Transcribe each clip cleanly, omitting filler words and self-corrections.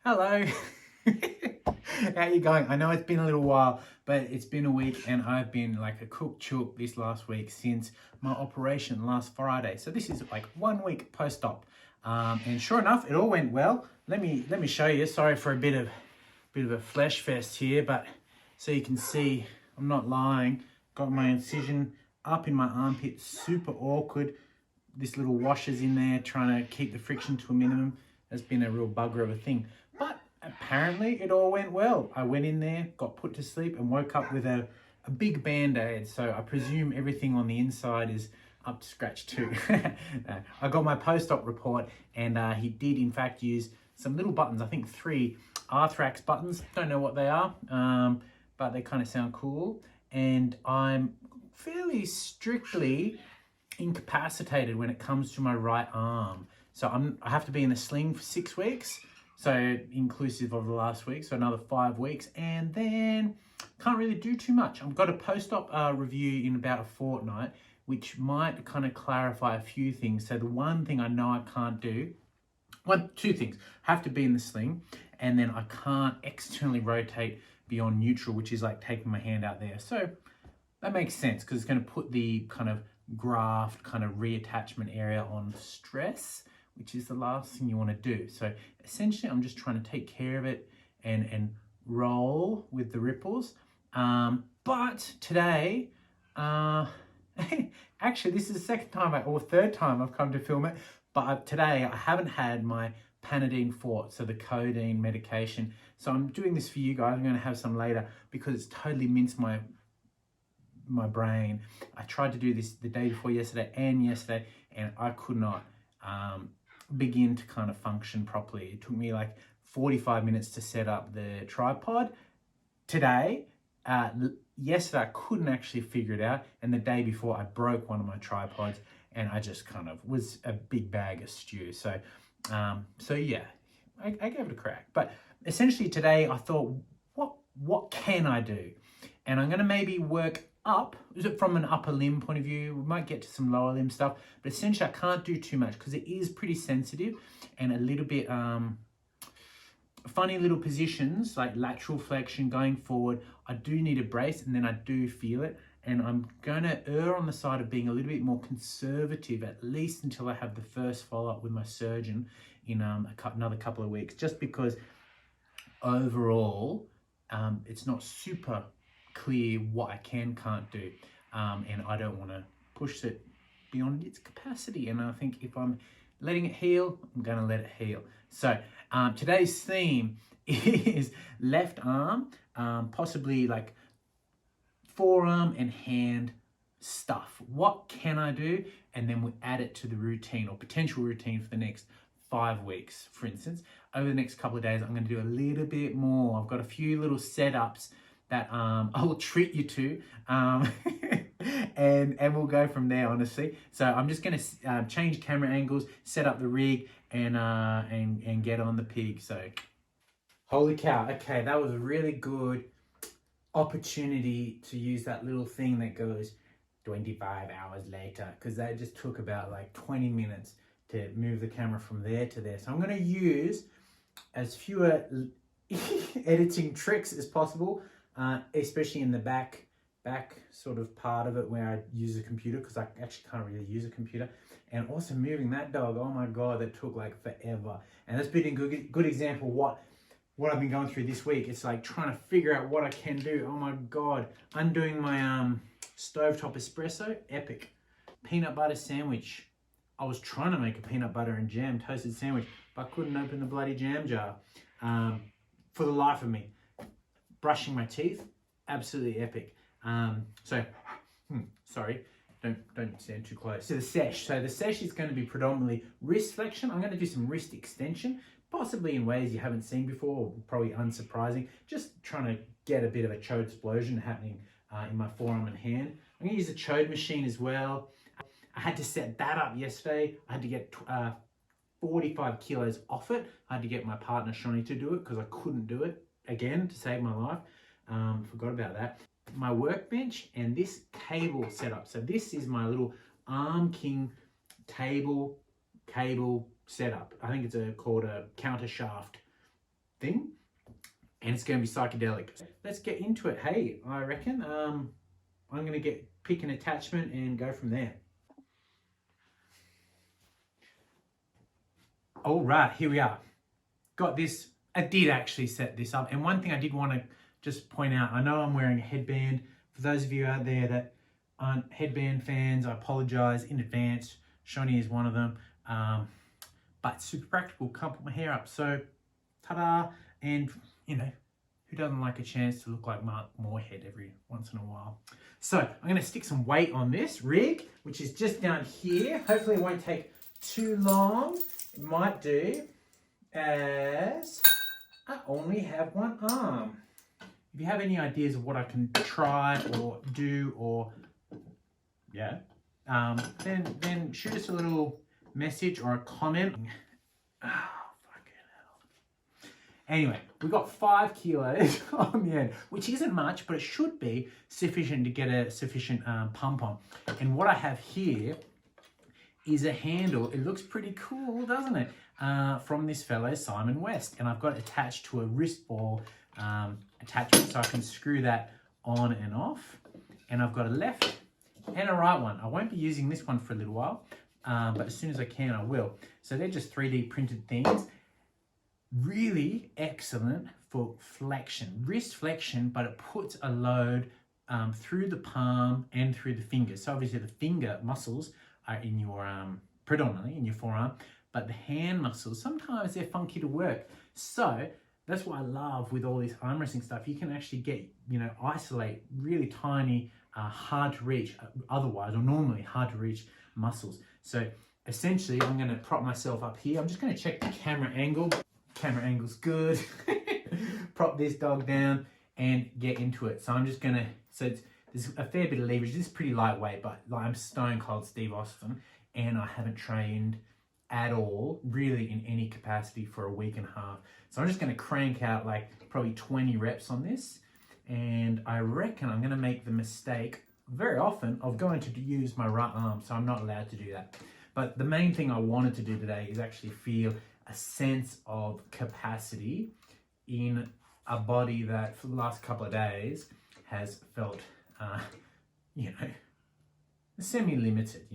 Hello. How you going? I know it's been a little while, but it's been a week and I've been like a cooked chook this last week since my operation last Friday. So this is like 1 week post-op. And sure enough, it all went well. Let me show you. Sorry for a bit of a flesh fest here, but so you can see I'm not lying. Got my incision up in my armpit, super awkward. This little washer's in there trying to keep the friction to a minimum. Has been a real bugger of a thing. But apparently it all went well. I went in there, got put to sleep and woke up with a big band-aid. So I presume everything on the inside is up to scratch too. I got my post-op report and he did in fact use some little buttons, I think 3 Arthrax buttons. Don't know what they are, but they kind of sound cool. And I'm fairly strictly incapacitated when it comes to my right arm. So I have to be in a sling for 6 weeks, so inclusive of the last week, so another 5 weeks, and then can't really do too much. I've got a post-op review in about a fortnight, which might kind of clarify a few things. So the one thing I know I can't do, two things, have to be in the sling, and then I can't externally rotate beyond neutral, which is like taking my hand out there. So that makes sense because it's going to put the kind of graft kind of reattachment area on stress, which is the last thing you want to do. So essentially I'm just trying to take care of it and roll with the ripples. But today, actually this is the second time or third time I've come to film it, but today I haven't had my Panadine Forte, so the codeine medication. So I'm doing this for you guys. I'm going to have some later because it's totally minced my brain. I tried to do this the day before yesterday and I could not begin to kind of function properly. It took me like 45 minutes to set up the tripod. Today, yesterday I couldn't actually figure it out, and the day before I broke one of my tripods and I just kind of was a big bag of stew. So yeah, I gave it a crack. But essentially today I thought, what can I do? And I'm going to maybe work up from an upper limb point of view. We might get to some lower limb stuff, but essentially I can't do too much because it is pretty sensitive and a little bit funny little positions like lateral flexion going forward. I do need a brace and then I do feel it, and I'm going to err on the side of being a little bit more conservative, at least until I have the first follow-up with my surgeon in another couple of weeks, just because overall it's not super clear what I can't do, and I don't want to push it beyond its capacity. And I think if I'm letting it heal, I'm going to let it heal. So today's theme is left arm, possibly like forearm and hand stuff. What can I do? And then we add it to the routine or potential routine for the next 5 weeks. For instance, over the next couple of days, I'm going to do a little bit more. I've got a few little setups that I will treat you to, and we'll go from there, honestly. So I'm just going to change camera angles, set up the rig, and get on the pig. So holy cow, okay, that was a really good opportunity to use that little thing that goes 25 hours later, because that just took about like 20 minutes to move the camera from there to there. So I'm going to use as fewer editing tricks as possible, especially in the back sort of part of it where I use a computer, because I actually can't really use a computer. And also moving that dog, oh my god, that took like forever. And that's been a good example what I've been going through this week. It's like trying to figure out what I can do. Oh my god, undoing my stovetop espresso, epic. Peanut butter sandwich. I was trying to make a peanut butter and jam toasted sandwich, but I couldn't open the bloody jam jar for the life of me. Brushing my teeth, absolutely epic. Sorry, don't stand too close. So the sesh. So the sesh is going to be predominantly wrist flexion. I'm going to do some wrist extension, possibly in ways you haven't seen before, or probably unsurprising. Just trying to get a bit of a Choad explosion happening in my forearm and hand. I'm going to use a Choad machine as well. I had to set that up yesterday. I had to get 45 kilos off it. I had to get my partner Shani to do it because I couldn't do it again to save my life. Forgot about that. My workbench and this cable setup. So this is my little Arm King cable setup. I think it's called a counter shaft thing, and it's going to be psychedelic. Let's get into it. Hey, I reckon I'm going to pick an attachment and go from there. All right, here we are. Got this. I did actually set this up, and one thing I did want to just point out, I know I'm wearing a headband. For those of you out there that aren't headband fans, I apologize in advance. Shoni is one of them, but super practical, can't put my hair up, so ta-da. And you know, who doesn't like a chance to look like Mark Moorhead every once in a while? So I'm going to stick some weight on this rig, which is just down here. Hopefully it won't take too long. It might do, as I only have one arm. If you have any ideas of what I can try or do, or then shoot us a little message or a comment. Oh, fucking hell. Anyway, we got 5 kilos on the end, which isn't much, but it should be sufficient to get a sufficient pump on. And what I have here is a handle. It looks pretty cool, doesn't it? From this fellow, Simon West. And I've got it attached to a wrist ball attachment, so I can screw that on and off. And I've got a left and a right one. I won't be using this one for a little while, but as soon as I can, I will. So they're just 3D printed things. Really excellent for flexion, wrist flexion, but it puts a load through the palm and through the fingers. So obviously the finger muscles are in your predominantly in your forearm, but the hand muscles, sometimes they're funky to work. So that's what I love with all this arm wrestling stuff. You can actually get, isolate really tiny, hard to reach, otherwise or normally hard to reach muscles. So essentially I'm going to prop myself up here. I'm just going to check the camera angle. Camera angle's good. Prop this dog down and get into it. So I'm just going to, there's a fair bit of leverage. This is pretty lightweight, but I'm stone cold Steve Austin, and I haven't trained at all, really, in any capacity for a week and a half. So I'm just going to crank out like probably 20 reps on this, and I reckon I'm going to make the mistake very often of going to use my right arm, so I'm not allowed to do that. But the main thing I wanted to do today is actually feel a sense of capacity in a body that for the last couple of days has felt semi-limited,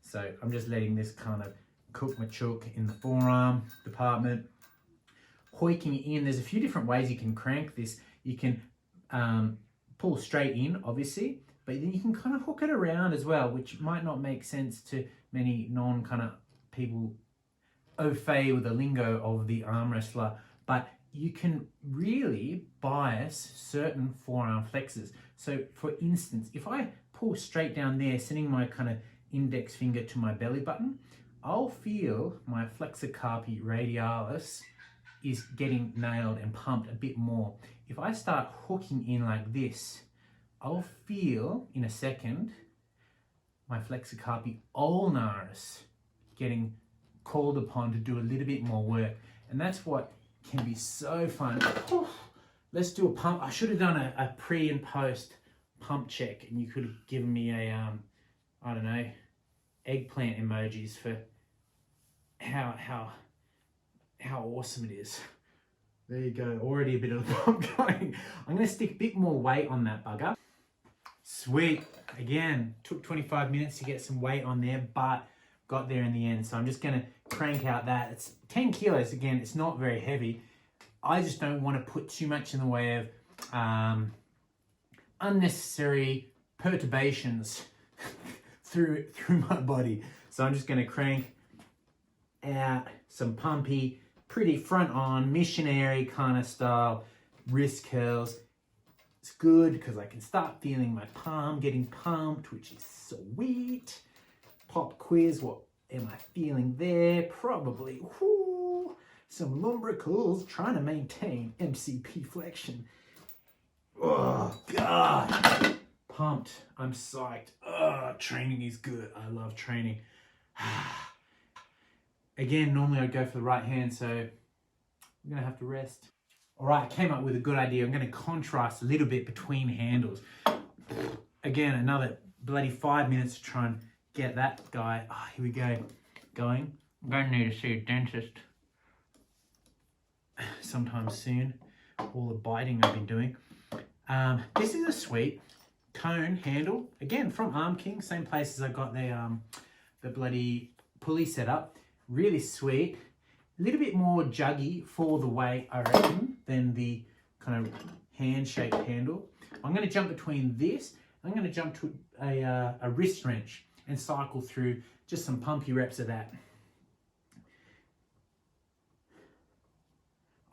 So I'm just letting this kind of cook my chook in the forearm department. Hoiking in, there's a few different ways you can crank this. You can pull straight in, obviously, but then you can kind of hook it around as well, which might not make sense to many non-kind of people au fait with the lingo of the arm wrestler, but you can really bias certain forearm flexors. So for instance, if I pull straight down there, sending my kind of index finger to my belly button, I'll feel my flexor carpi radialis is getting nailed and pumped a bit more. If I start hooking in like this, I'll feel in a second my flexor carpi ulnaris getting called upon to do a little bit more work. And that's what can be so fun. Let's do a pump. I should have done a pre and post pump check, and you could have given me a, I don't know, eggplant emojis for how awesome it is. There you go, already a bit of a pump going. I'm gonna stick a bit more weight on that bugger. Sweet, again, took 25 minutes to get some weight on there, but got there in the end. So I'm just gonna crank out that. It's 10 kilos, again, it's not very heavy. I just don't want to put too much in the way of unnecessary perturbations through my body. So I'm just gonna crank out some pumpy, pretty front on, missionary kind of style wrist curls. It's good because I can start feeling my palm getting pumped, which is sweet. Pop quiz, what am I feeling there? Probably some lumbricals, trying to maintain MCP flexion. Oh God, pumped, I'm psyched. Training is good, I love training. Again, normally I'd go for the right hand, so I'm gonna have to rest. All right, I came up with a good idea. I'm gonna contrast a little bit between handles. Again, another bloody 5 minutes to try and get that guy, here we go, going. I'm gonna need to see a dentist. sometime soon. All the biting I've been doing. This is a sweet cone handle, again from Arm King, same place as I got the bloody pulley set up. Really sweet, a little bit more juggy for the weight, I reckon, than the kind of hand-shaped handle. I'm going to jump between this. I'm going to jump to a wrist wrench and cycle through just some pumpy reps of that.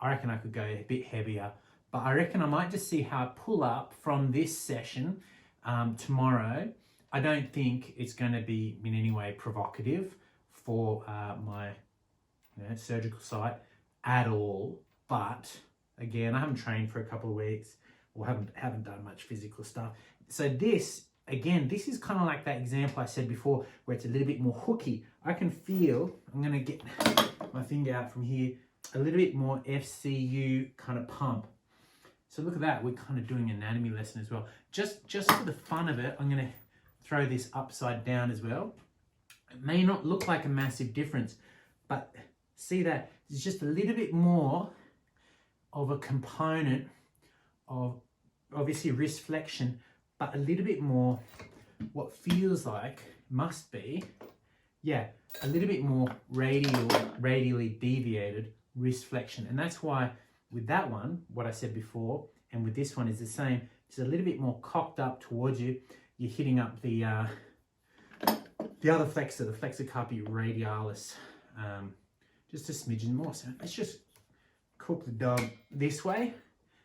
I reckon I could go a bit heavier, but I reckon I might just see how I pull up from this session tomorrow. I don't think it's going to be in any way provocative for my surgical site at all. But again, I haven't trained for a couple of weeks, or haven't done much physical stuff. So this, again, this is kind of like that example I said before, where it's a little bit more hooky. I can feel, I'm going to get my finger out from here, a little bit more FCU kind of pump. So look at that, we're kind of doing an anatomy lesson as well. Just for the fun of it, I'm going to throw this upside down as well. It may not look like a massive difference, but see that it's just a little bit more of a component of obviously wrist flexion, but a little bit more what feels like must be, yeah, a little bit more radially deviated wrist flexion. And that's why with that one, what I said before, and with this one is the same. It's a little bit more cocked up towards you. You're hitting up the other flexor, the flexor carpi radialis, just a smidgen more. So let's just cook the dog this way,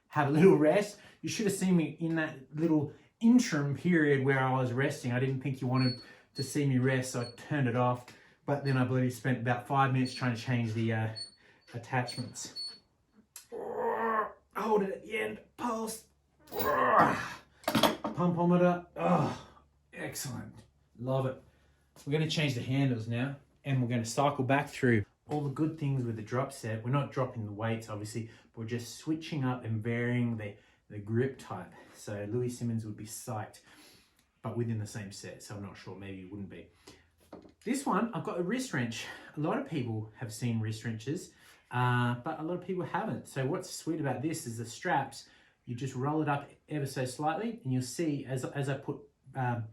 have a little rest. You should have seen me in that little interim period where I was resting. I didn't think you wanted to see me rest, so I turned it off. But then I believe you spent about 5 minutes trying to change the attachments. Hold it at the end, pulse. Pumpometer. Oh, excellent. Love it. We're going to change the handles now, and we're going to cycle back through all the good things with the drop set. We're not dropping the weights, obviously, but we're just switching up and varying the grip type. So Louis Simmons would be psyched, but within the same set. So I'm not sure, maybe it wouldn't be. This one, I've got a wrist wrench. A lot of people have seen wrist wrenches, but a lot of people haven't. So what's sweet about this is the straps, you just roll it up ever so slightly, and you'll see as I put a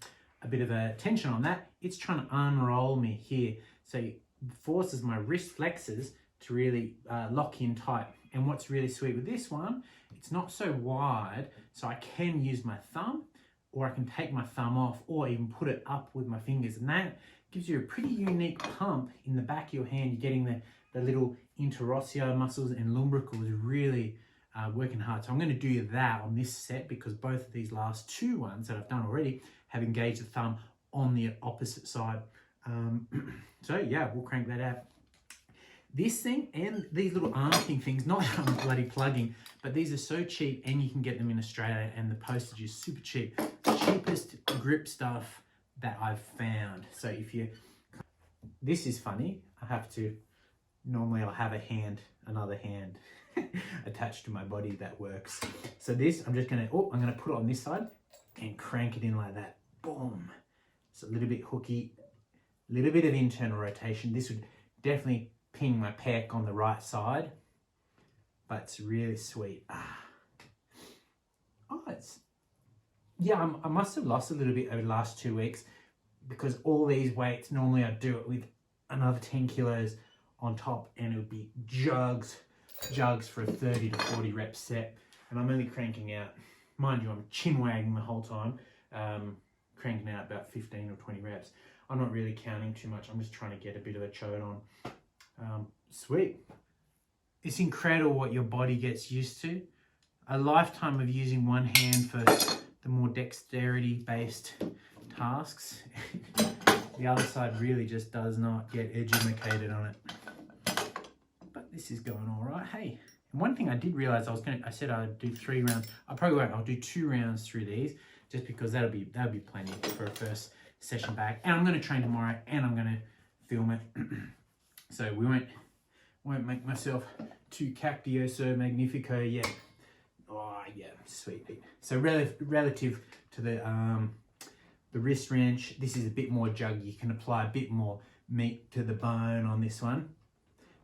bit of a tension on that, it's trying to unroll me here. So it forces my wrist flexors to really lock in tight. And what's really sweet with this one, it's not so wide, so I can use my thumb, or I can take my thumb off, or even put it up with my fingers. And that gives you a pretty unique pump in the back of your hand. You're getting the little interosseo muscles and lumbricals really working hard. So I'm going to do that on this set, because both of these last two ones that I've done already have engaged the thumb on the opposite side. So yeah, we'll crank that out. This thing and these little Arm King things, not that I'm bloody plugging, but these are so cheap, and you can get them in Australia, and the postage is super cheap. The cheapest grip stuff that I've found. So if you, this is funny, normally I'll have another hand attached to my body that works. So this, I'm gonna put it on this side and crank it in like that. Boom. It's a little bit hooky, a little bit of internal rotation. This would definitely ping my pec on the right side, but it's really sweet. Yeah, I must have lost a little bit over the last 2 weeks, because all these weights, normally I'd do it with another 10 kilos on top, and it would be jugs for a 30 to 40 rep set. And I'm only cranking out, mind you, I'm chin wagging the whole time, cranking out about 15 or 20 reps. I'm not really counting too much. I'm just trying to get a bit of a chode on. Sweet. It's incredible what your body gets used to. A lifetime of using one hand for the more dexterity based tasks. The other side really just does not get educated on it. But this is going all right. Hey, and one thing I did realize I said I'd do 3 rounds. I probably won't. I'll do 2 rounds through these, just because that'll be plenty for a first session back. And I'm going to train tomorrow, and I'm going to film it. So we won't make myself too cactioso magnifico yet. Oh yeah, sweet. So relative to the wrist wrench, this is a bit more juggy. You can apply a bit more meat to the bone on this one.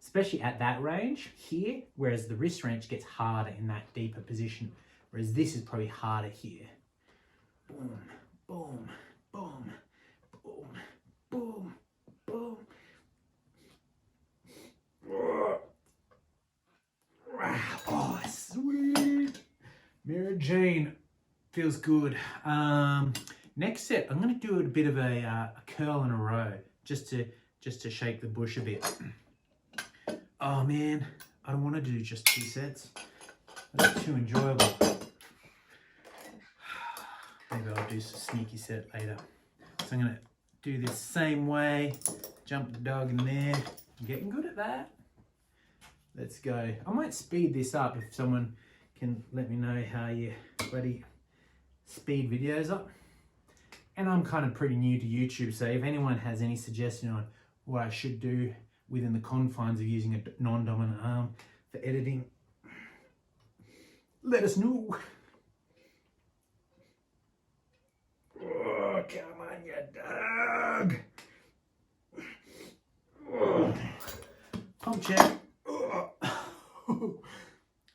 especially at that range here, whereas the wrist wrench gets harder in that deeper position, whereas this is probably harder here. Boom, boom, boom, boom, boom, boom. Oh, sweet. Mary Jane feels good. Next set, I'm going to do a bit of a curl in a row, just to shake the bush a bit. Oh man, I don't want to do just 2 sets. That's too enjoyable. Maybe I'll do a sneaky set later. So I'm going to do this same way. Jump the dog in there. I'm getting good at that. Let's go. I might speed this up if someone can let me know how you bloody speed videos up. And I'm kind of pretty new to YouTube, so if anyone has any suggestion on what I should do within the confines of using a non-dominant arm for editing, let us know. Oh, come on, you dog. Oh. Pump check. Oh.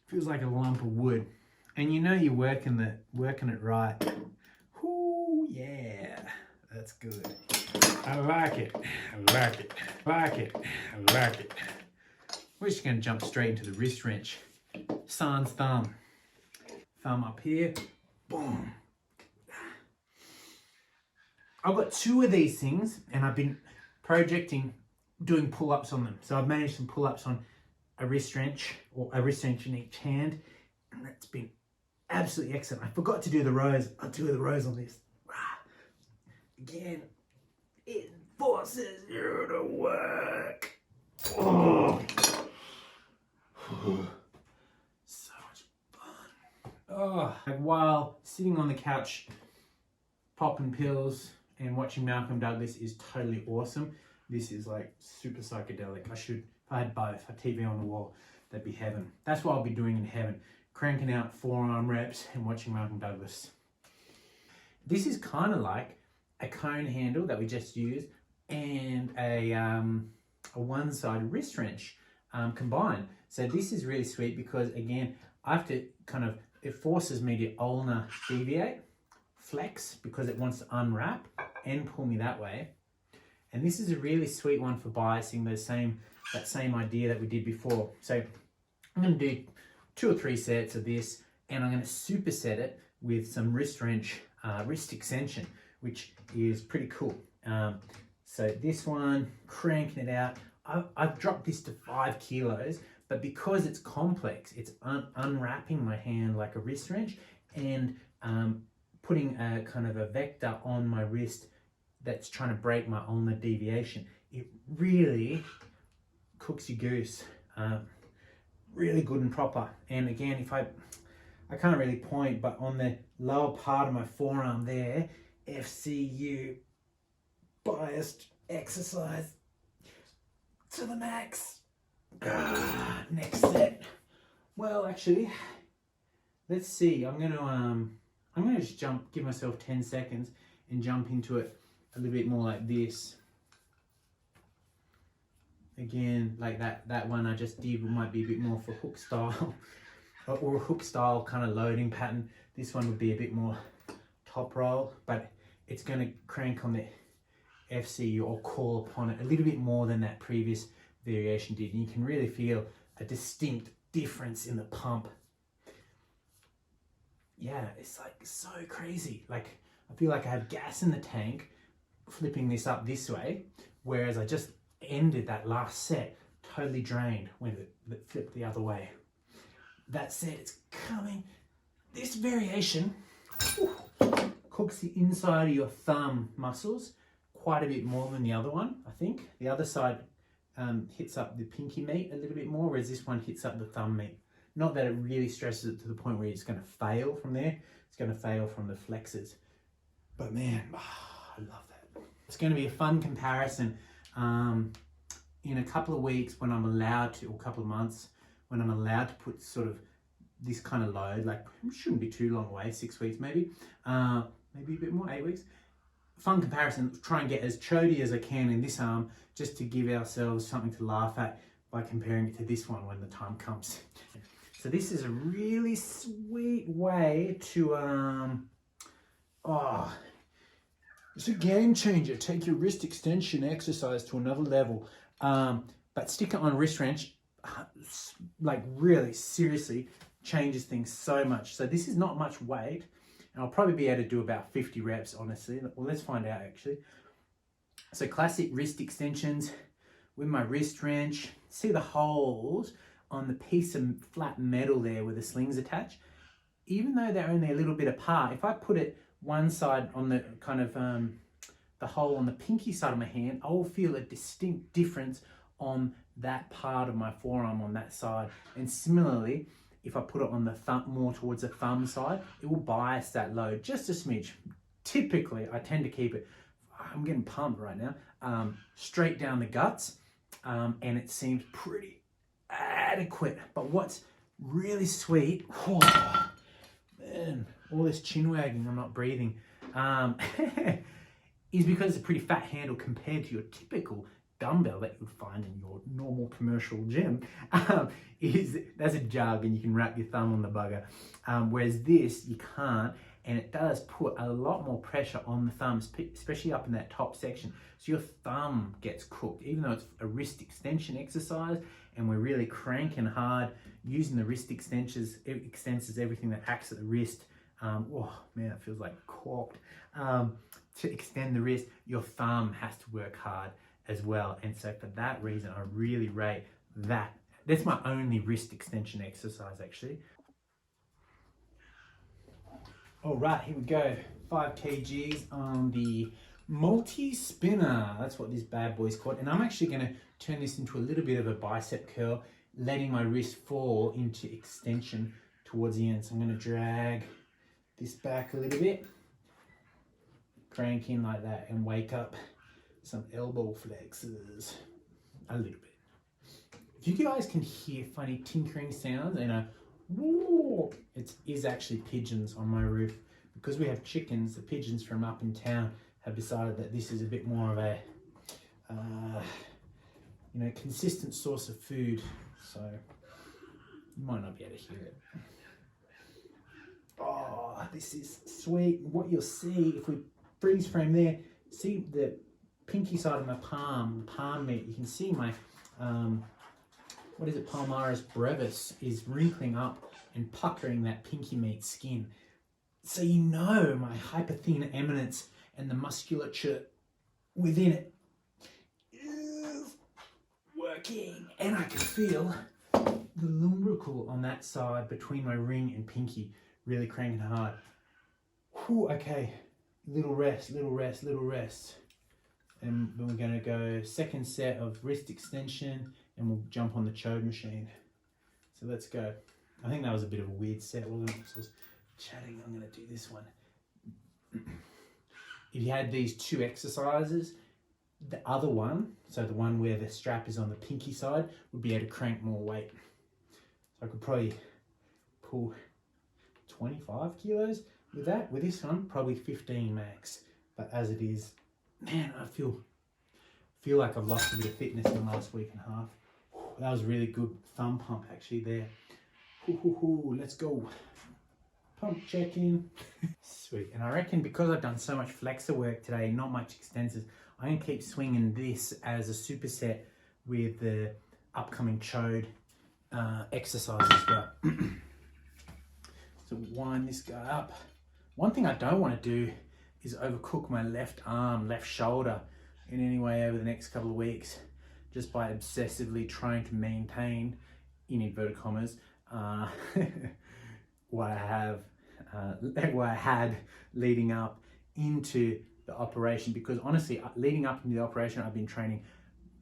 Feels like a lump of wood. And you know you're working it right. Ooh, yeah, that's good. I like it. I like it. I like it. I like it. We're just going to jump straight into the wrist wrench. Sans thumb. Thumb up here. Boom. I've got 2 of these things and I've been projecting doing pull-ups on them. So I've managed some pull-ups on a wrist wrench, or a wrist wrench in each hand, and that's been absolutely excellent. I forgot to do the rows. I'll do the rows on this. Again, it forces you to work. Oh. So much fun. Oh. Like while sitting on the couch, popping pills and watching Malcolm Douglas is totally awesome. This is like super psychedelic. If I had both, a TV on the wall, that'd be heaven. That's what I'll be doing in heaven. Cranking out forearm reps and watching Malcolm Douglas. This is kind of like a cone handle that we just used and a one-sided wrist wrench combined. So this is really sweet because again, I have to it forces me to ulnar deviate, flex because it wants to unwrap and pull me that way. And this is a really sweet one for biasing that same idea that we did before. So I'm going to do 2 or 3 sets of this, and I'm going to superset it with some wrist wrench, wrist extension, which is pretty cool. So this one, cranking it out. I've dropped this to 5 kilos, but because it's complex, it's unwrapping my hand like a wrist wrench and putting a kind of a vector on my wrist that's trying to break my ulnar deviation. It really cooks your goose. Really good and proper. And again, if I can't really point, but on the lower part of my forearm there, FCU biased exercise to the max. Next set. Well, actually, let's see. I'm gonna just give myself 10 seconds and jump into it a little bit more like this. Again, like that one I just did might be a bit more for hook style or a hook style kind of loading pattern. This one would be a bit more top roll, but it's going to crank on the FCU or call upon it a little bit more than that previous variation did. And you can really feel a distinct difference in the pump. Yeah, it's like so crazy. Like I feel like I have gas in the tank flipping this up this way, whereas I just ended that last set totally drained when it flipped the other way. That said, it's coming. This variation cooks the inside of your thumb muscles quite a bit more than the other one, I think. The other side hits up the pinky meat a little bit more, whereas this one hits up the thumb meat. Not that it really stresses it to the point where it's going to fail from there. It's going to fail from the flexors. But man, I love that. It's going to be a fun comparison in a couple of weeks when I'm allowed to, or a couple of months, when I'm allowed to put sort of this kind of load, like it shouldn't be too long away, 6 weeks maybe, maybe a bit more, 8 weeks. Fun comparison, try and get as chody as I can in this arm, just to give ourselves something to laugh at by comparing it to this one when the time comes. So this is a really sweet way to, it's a game changer. Take your wrist extension exercise to another level. But stick it on wrist wrench, like really seriously changes things so much. So this is not much weight. And I'll probably be able to do about 50 reps, honestly. Well, let's find out actually. So classic wrist extensions with my wrist wrench. See the holes on the piece of flat metal there where the sling's attached? Even though they're only a little bit apart, if I put it one side on the kind of the hole on the pinky side of my hand, I will feel a distinct difference on that part of my forearm on that side. And similarly, if I put it on the thumb, more towards the thumb side, it will bias that load just a smidge. Typically, I tend to keep it, I'm getting pumped right now, straight down the guts, and it seems pretty adequate. But what's really sweet, oh, man, all this chin wagging, I'm not breathing, is because it's a pretty fat handle compared to your typical dumbbell that you would find in your normal commercial gym. That's a jug and you can wrap your thumb on the bugger. Whereas this, you can't, and it does put a lot more pressure on the thumb, especially up in that top section. So your thumb gets cooked, even though it's a wrist extension exercise and we're really cranking hard using the wrist extensors, everything that acts at the wrist. Oh man, it feels like corked. To extend the wrist, your thumb has to work hard as well. And so for that reason, I really rate that. That's my only wrist extension exercise actually. All right, here we go. 5 kgs on the multi-spinner. That's what this bad boy's called. And I'm actually gonna turn this into a little bit of a bicep curl, letting my wrist fall into extension towards the end. So I'm gonna drag this back a little bit, crank in like that, and wake up some elbow flexors a little bit. If you guys can hear funny tinkering sounds and a woo, it is actually pigeons on my roof. Because we have chickens, the pigeons from up in town have decided that this is a bit more of a consistent source of food, so you might not be able to hear it. Oh, this is sweet. What you'll see if we freeze frame there, see the pinky side of my palm meat, you can see my palmaris brevis is wrinkling up and puckering that pinky meat skin. So you know my hyperthenor eminence and the musculature within it is working. And I can feel the lumbrical on that side between my ring and pinky really cranking hard. Whew, okay, little rest. And then we're going to go second set of wrist extension and we'll jump on the Chode machine. So let's go. I think that was a bit of a weird set, wasn't it? So I was chatting, I'm going to do this one. If you had these two exercises, the other one, so the one where the strap is on the pinky side, would be able to crank more weight. So I could probably pull 25 kilos with that. With this one, probably 15 max. But as it is, man, I feel like I've lost a bit of fitness in the last week and a half. That was really good thumb pump actually there. Let's go. Pump check in. Sweet. And I reckon because I've done so much flexor work today, not much extensors, I'm going to keep swinging this as a superset with the upcoming Chode exercise as well. So wind this guy up. One thing I don't want to do is overcook my left arm, left shoulder in any way over the next couple of weeks, just by obsessively trying to maintain, in inverted commas, what I had leading up into the operation. Because honestly, leading up into the operation, I've been training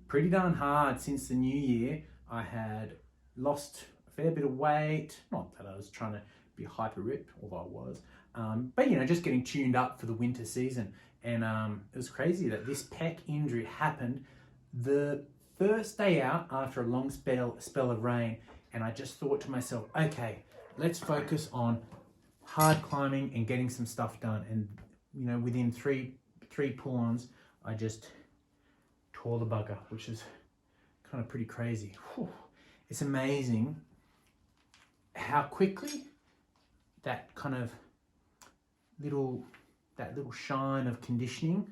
pretty darn hard since the new year. I had lost a fair bit of weight, not that I was trying to be hyper ripped, although I was, but just getting tuned up for the winter season. And it was crazy that this pec injury happened the first day out after a long spell of rain. And I just thought to myself, okay, let's focus on hard climbing and getting some stuff done. And within three pull-ons, I just tore the bugger, which is kind of pretty crazy. Whew. It's amazing how quickly that kind of little shine of conditioning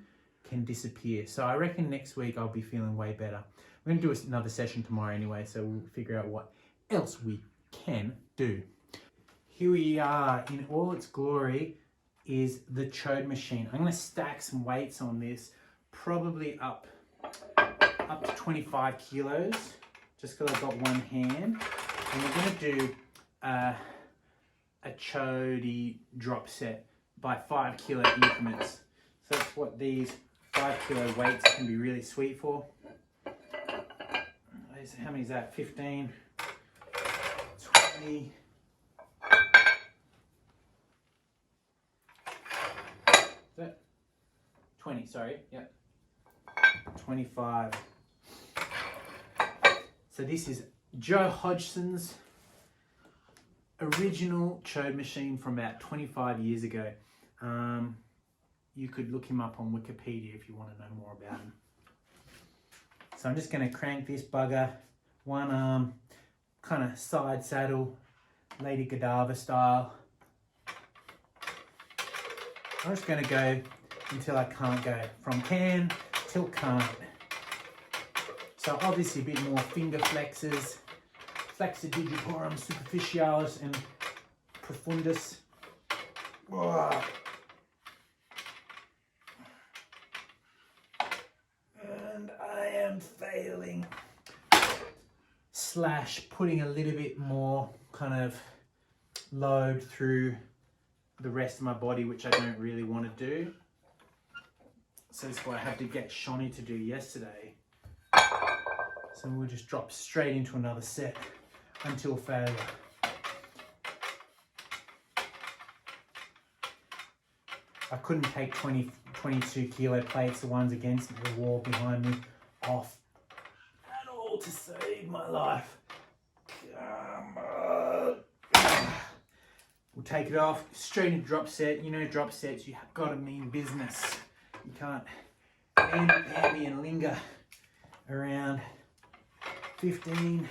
can disappear. So I reckon next week I'll be feeling way better. We're going to do another session tomorrow anyway, so we'll figure out what else we can do. Here we are in all its glory is the Chode machine. I'm going to stack some weights on this, probably up to 25 kilos, just because I've got one hand. And we're going to do a Chode drop set by 5 kilo increments. So that's what these 5 kilo weights can be really sweet for. How many is that? 15, 20. Is that 20, sorry, yep. 25. So this is Joe Hodgson's original Chode machine from about 25 years ago. You could look him up on Wikipedia if you want to know more about him. So I'm just going to crank this bugger, one arm, kind of side saddle, Lady Godiva style. I'm just going to go until I can't go, from can till can't. So obviously a bit more finger flexors, flexor digitorum superficialis and profundus. Whoa. And I am failing. Slash putting a little bit more kind of load through the rest of my body, which I don't really want to do. So that's what I had to get Shani to do yesterday. So we'll just drop straight into another set until failure. I couldn't take 22 kilo plates, the ones against the wall behind me, off at all to save my life. Come on. We'll take it off, straight into drop set. You know, drop sets, you've got to mean business. You can't amby and linger around 15,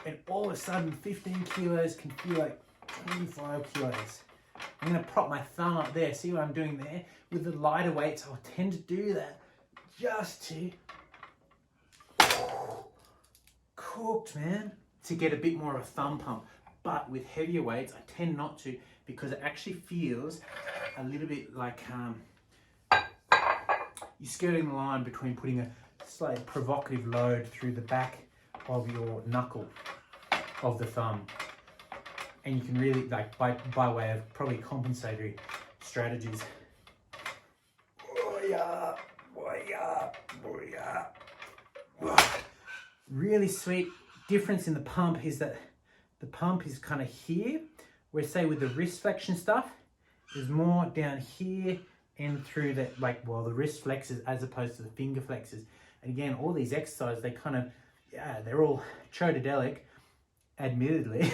and all of a sudden 15 kilos can feel like 25 kilos. I'm going to prop my thumb up there. See what I'm doing there? With the lighter weights, I'll tend to do that just to cooked, man, to get a bit more of a thumb pump. But with heavier weights, I tend not to, because it actually feels a little bit like you're skirting the line between putting a slightly provocative load through the back of your knuckle of the thumb. And you can really, like, by way of probably compensatory strategies. Really sweet difference in the pump is that the pump is kind of here, where say with the wrist flexion stuff, there's more down here and through the, like, well, the wrist flexors as opposed to the finger flexors. And again, all these exercises, they kind of, yeah, they're all Choadadelic, admittedly,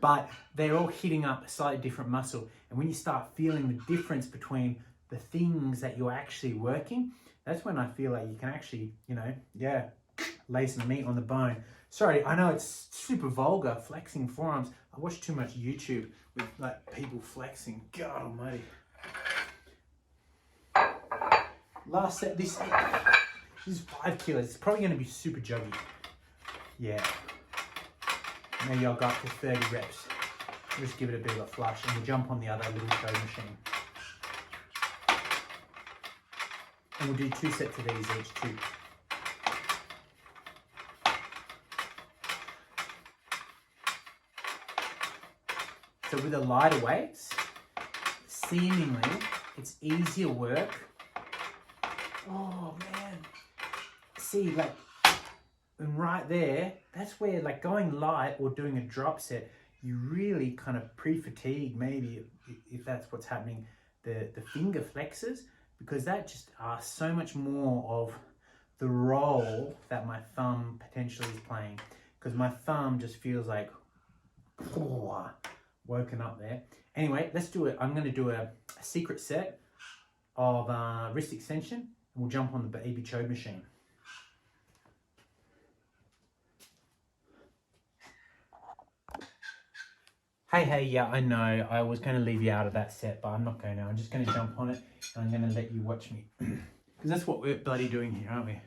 but they're all hitting up a slightly different muscle. And when you start feeling the difference between the things that you're actually working, that's when I feel like you can actually, you know, yeah, lay some meat on the bone. Sorry, I know it's super vulgar, flexing forearms. I watch too much YouTube with like people flexing. God almighty. Last set, this is 5 kilos. It's probably going to be super juggy. Yeah. Maybe I'll go up to 30 reps. We'll just give it a bit of a flush and we'll jump on the other little Chode machine. And we'll do 2 sets of these each too. So with the lighter weights, seemingly it's easier work. Oh man. See, like, and right there, that's where, like, going light or doing a drop set, you really kind of pre-fatigue, maybe, if that's what's happening, the finger flexors, because that just asks so much more of the role that my thumb potentially is playing, because my thumb just feels like woken up there. Anyway, let's do it. I'm going to do a secret set of wrist extension, and we'll jump on the baby Chode machine. Hey, yeah, I know. I was going to leave you out of that set, but I'm not going to. I'm just going to jump on it and I'm going to let you watch me. Because that's what we're bloody doing here, aren't we?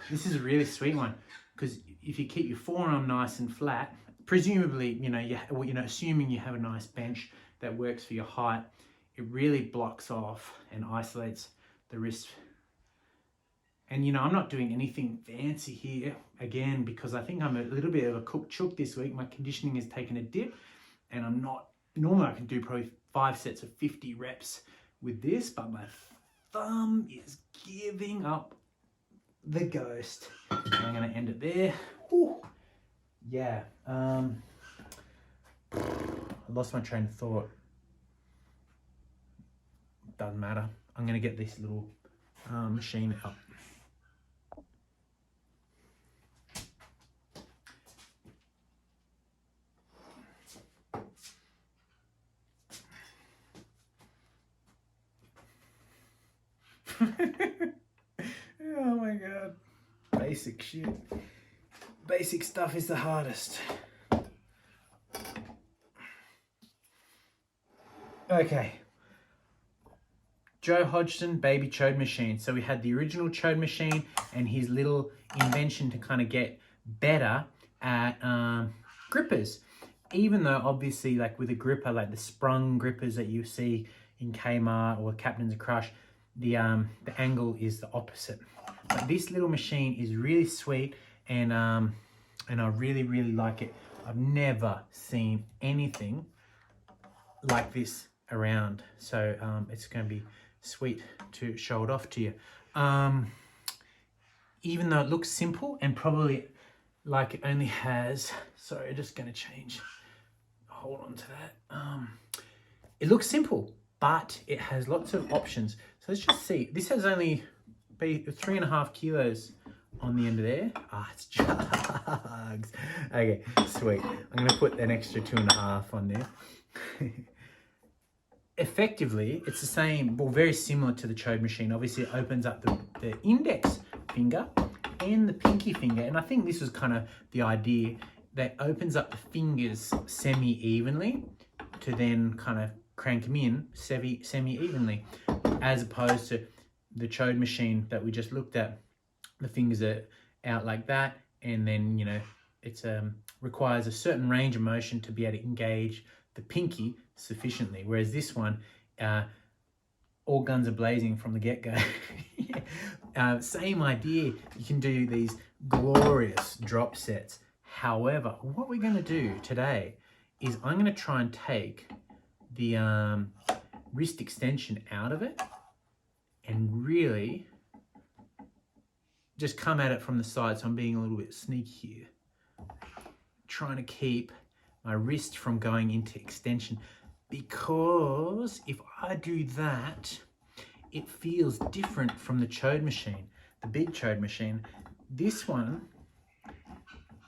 This is a really sweet one. Because if you keep your forearm nice and flat, presumably, assuming you have a nice bench that works for your height, it really blocks off and isolates the wrist. And, I'm not doing anything fancy here, again, because I think I'm a little bit of a cooked chook this week. My conditioning has taken a dip, and I'm not, normally I can do probably 5 sets of 50 reps with this, but my thumb is giving up the ghost. I'm going to end it there. Whew. Yeah. I lost my train of thought. Doesn't matter. I'm going to get this little machine up. Oh my god. Basic shit. Basic stuff is the hardest. Okay. Joe Hodgson baby Chode machine. So we had the original Chode machine and his little invention to kind of get better at grippers. Even though obviously like with a gripper, like the sprung grippers that you see in Kmart or Captain's Crush, the angle is the opposite. But this little machine is really sweet, and I really, really like it. I've never seen anything like this around, so it's going to be sweet to show it off to you. Even though it looks simple and probably like it only has, sorry, I'm just going to change, hold on to that. It looks simple, but it has lots of options. So let's just see. This has only 3.5 kilos on the end of there. Ah, it's jugs. Okay, sweet. I'm going to put an extra 2.5 on there. Effectively, it's the same, well, very similar to the Chode machine. Obviously, it opens up the index finger and the pinky finger. And I think this was kind of the idea, that opens up the fingers semi-evenly to then kind of crank them in semi-evenly, as opposed to the Chode machine that we just looked at. The fingers are out like that, and then it requires a certain range of motion to be able to engage the pinky sufficiently, whereas this one, all guns are blazing from the get-go. Same idea. You can do these glorious drop sets. However, what we're going to do today is I'm going to try and take the wrist extension out of it and really just come at it from the side. So I'm being a little bit sneaky here, trying to keep my wrist from going into extension, because if I do that, it feels different from the Chode machine, the big Chode machine. This one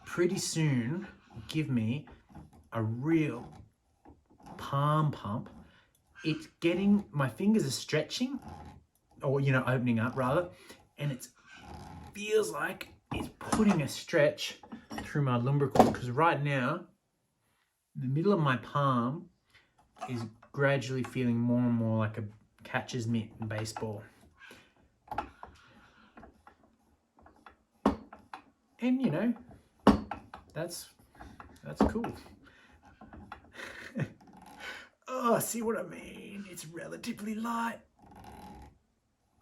pretty soon will give me a real palm pump. It's getting, my fingers are stretching, or opening up rather, and it feels like it's putting a stretch through my lumbrical, because right now the middle of my palm is gradually feeling more and more like a catcher's mitt in baseball. And that's cool. Oh, see what I mean? It's relatively light.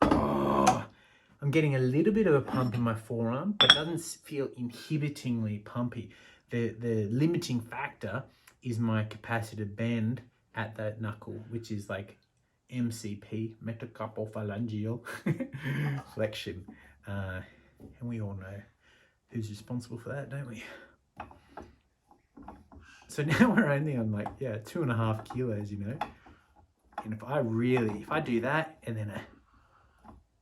Oh, I'm getting a little bit of a pump in my forearm, but it doesn't feel inhibitingly pumpy. The limiting factor is my capacity to bend at that knuckle, which is like MCP, metacarpophalangeal flexion. And we all know who's responsible for that, don't we? So now we're only on 2.5 kilos, And if I do that and then a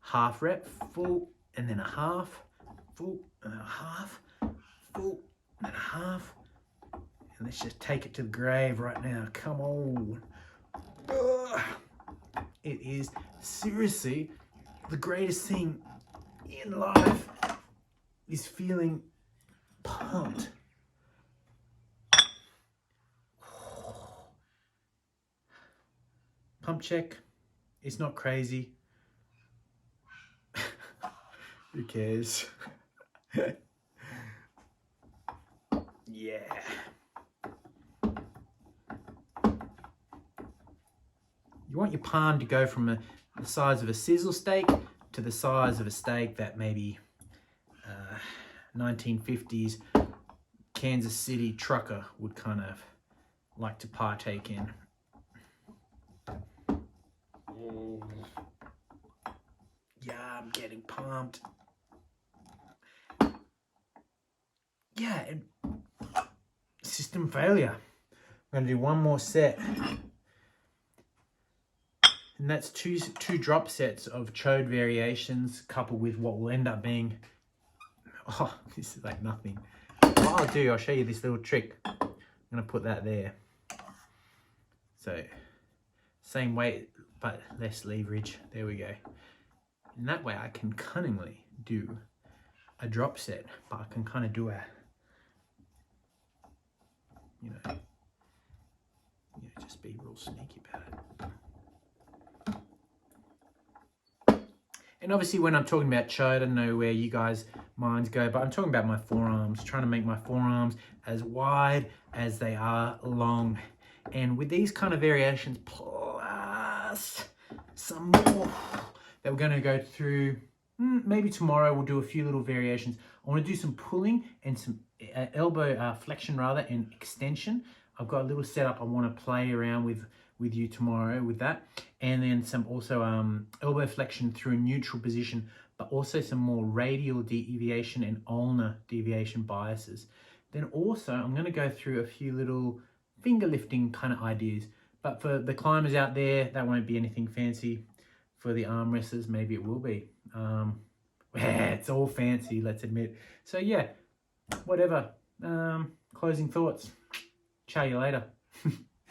half rep, full, and then a half, full, and then a half, full, and a half. And let's just take it to the grave right now. Come on. Ugh. It is seriously the greatest thing in life, is feeling pumped. Pump check. It's not crazy. Who cares? Yeah. You want your palm to go from the size of a sizzle steak to the size of a steak that maybe 1950s Kansas City trucker would kind of like to partake in. Yeah, I'm getting pumped. Yeah, system failure. I'm going to do one more set. And that's two drop sets of chode variations coupled with what will end up being, oh, this is like nothing. What I'll do, I'll show you this little trick. I'm going to put that there. So, same weight, but less leverage. There we go. And that way I can cunningly do a drop set, but I can kind of do a, you know, just be real sneaky about it. And obviously when I'm talking about chode, I don't know where you guys' minds go, but I'm talking about my forearms, trying to make my forearms as wide as they are long. And with these kind of variations, plus some more that we're going to go through, maybe tomorrow we'll do a few little variations. I want to do some pulling and some elbow flexion rather, and extension. I've got a little setup I want to play around with you tomorrow with that. And then some also elbow flexion through a neutral position, but also some more radial deviation and ulnar deviation biases. Then also I'm going to go through a few little finger lifting kind of ideas. But for the climbers out there, that won't be anything fancy. For the arm wrestlers, maybe it will be. It's all fancy, let's admit. So yeah, whatever. Closing thoughts. Ciao you later.